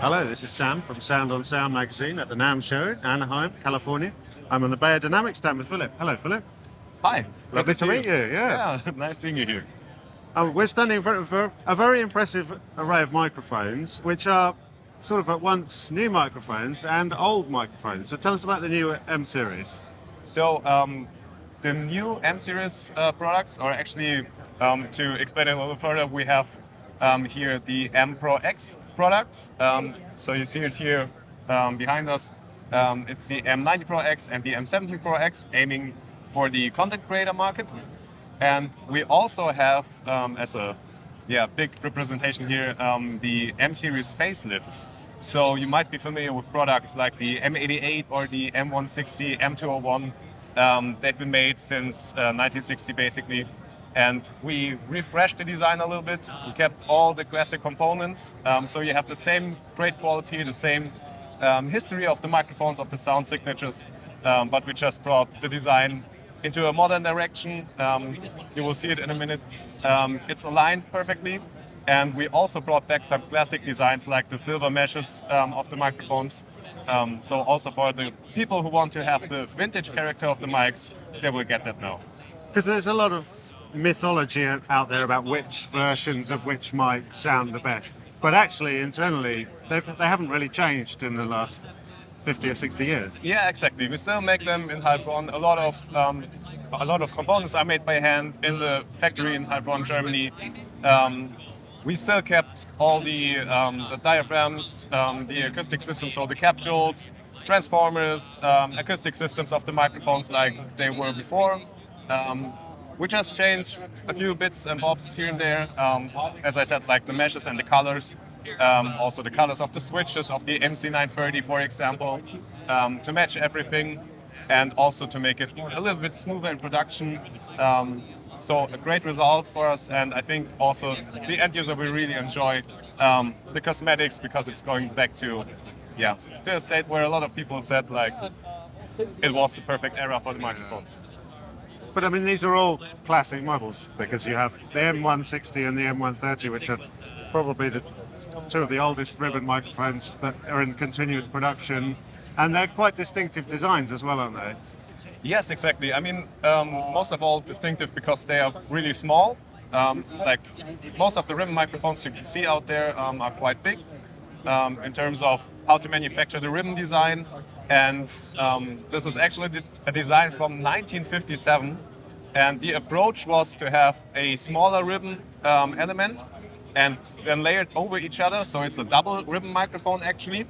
Hello, this is Sam from Sound on Sound magazine at the NAMM show in Anaheim, California. I'm on the Beyerdynamic stand with Philip. Hello, Philip. Hi. Lovely to meet you. Yeah, nice seeing you here. We're standing in front of a very impressive array of microphones, which are sort of at once new microphones and old microphones. So tell us about the new M series. So the new M series products are actually, to explain it a little further, we have here the M Pro X products. So you see it here behind us. It's the M90 Pro X and the M70 Pro X, aiming for the content creator market. And we also have, as a big representation here, the M series facelifts. So you might be familiar with products like the M88 or the M160, M201. They've been made since 1960 basically. And we refreshed the design a little bit. We kept all the classic components. So you have the same great quality, the same history of the microphones, of the sound signatures. But we just brought the design into a modern direction. You will see it in a minute. It's aligned perfectly. And we also brought back some classic designs like the silver meshes of the microphones. So also for the people who want to have the vintage character of the mics, they will get that now. Because there's a lot of mythology out there about which versions of which mic sound the best. But actually, internally, they haven't really changed in the last 50 or 60 years. Yeah, exactly. We still make them in Heilbronn. A lot of components are made by hand in the factory in Heilbronn, Germany. We still kept all the diaphragms, the acoustic systems, so the capsules, transformers, acoustic systems of the microphones like they were before. We just changed a few bits and bobs here and there. As I said, like the meshes and the colors. Also the colors of the switches of the MC930, for example, to match everything and also to make it a little bit smoother in production. So a great result for us, and I think also the end user will really enjoy the cosmetics because it's going back to a state where a lot of people said like it was the perfect era for the microphones. But I mean, these are all classic models because you have the M160 and the M130, which are probably the two of the oldest ribbon microphones that are in continuous production, and they're quite distinctive designs as well, aren't they? Yes, exactly. I mean, most of all distinctive because they are really small. Like most of the ribbon microphones you can see out there are quite big in terms of how to manufacture the ribbon design. And this is actually a design from 1957. And the approach was to have a smaller ribbon element and then layered over each other. So it's a double ribbon microphone actually.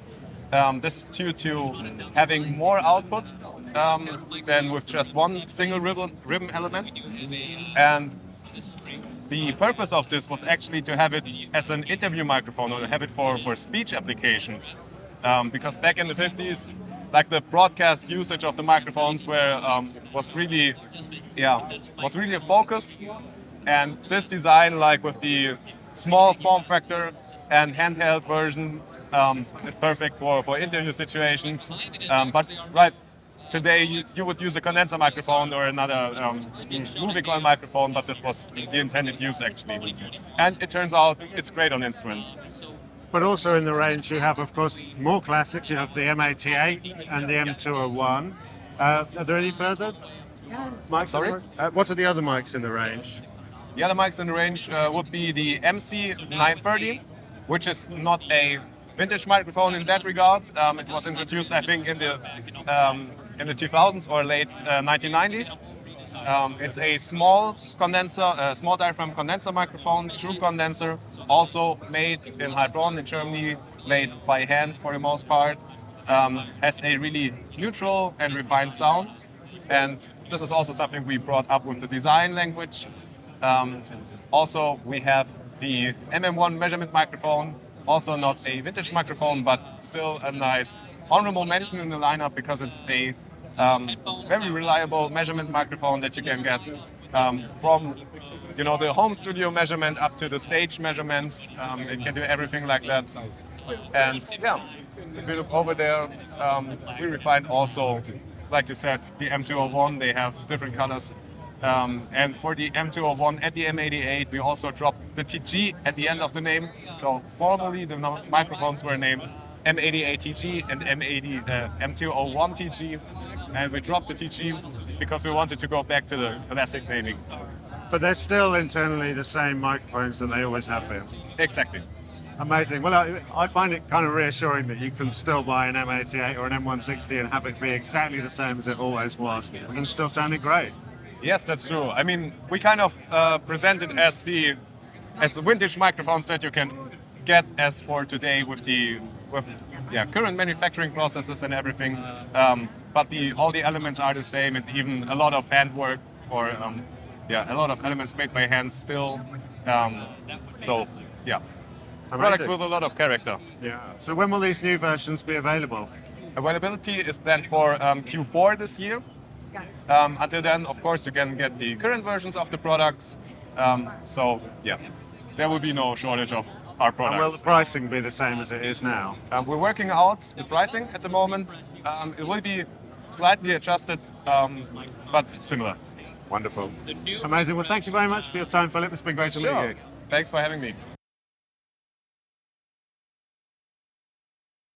This is due to having more output than with just one single ribbon element. And the purpose of this was actually to have it as an interview microphone or to have it for speech applications. Because back in the 50s, like the broadcast usage of the microphones was really a focus. And this design, like with the small form factor and handheld version, is perfect for interview situations. But right today, you would use a condenser microphone or another movie coil microphone, but this was the intended use actually. And it turns out it's great on instruments. But also in the range, you have, of course, more classics. You have the M88 and the M201. Are there any further mics? Sorry? What are the other mics in the range? The other mics in the range would be the MC930, which is not a vintage microphone in that regard. It was introduced, I think, in the 2000s or late 1990s. It's a small condenser, small diaphragm condenser microphone, true condenser, also made in Heilbronn in Germany, made by hand for the most part. Has a really neutral and refined sound, and this is also something we brought up with the design language. Also, we have the MM1 measurement microphone, also not a vintage microphone, but still a nice honorable mention in the lineup because it's a very reliable measurement microphone that you can get from the home studio measurement up to the stage measurements. It can do everything like that. And if you look over there, we refined also, like you said, the M201. They have different colors And for the M201 and the M88, we also dropped the TG at the end of the name. So formerly the microphones were named M88 TG and M201 TG, and we dropped the TG because we wanted to go back to the classic naming. But they're still internally the same microphones that they always have been. Exactly. Amazing. Well, I find it kind of reassuring that you can still buy an M88 or an M160 and have it be exactly the same as it always was, and still sounding great. Yes, that's true. I mean, we kind of present it as the vintage microphones that you can get as for today with current manufacturing processes and everything. But all the elements are the same, and even a lot of handwork or a lot of elements made by hand still. Products with a lot of character. Yeah. So when will these new versions be available? Availability is planned for Q4 this year. Until then, of course, you can get the current versions of the products. There will be no shortage of our products. And will the pricing be the same as it is now? We're working out the pricing at the moment. It will be slightly adjusted, but similar. Wonderful. Amazing. Well, thank you very much for your time, Philip. It's been great to meet you. Thanks for having me.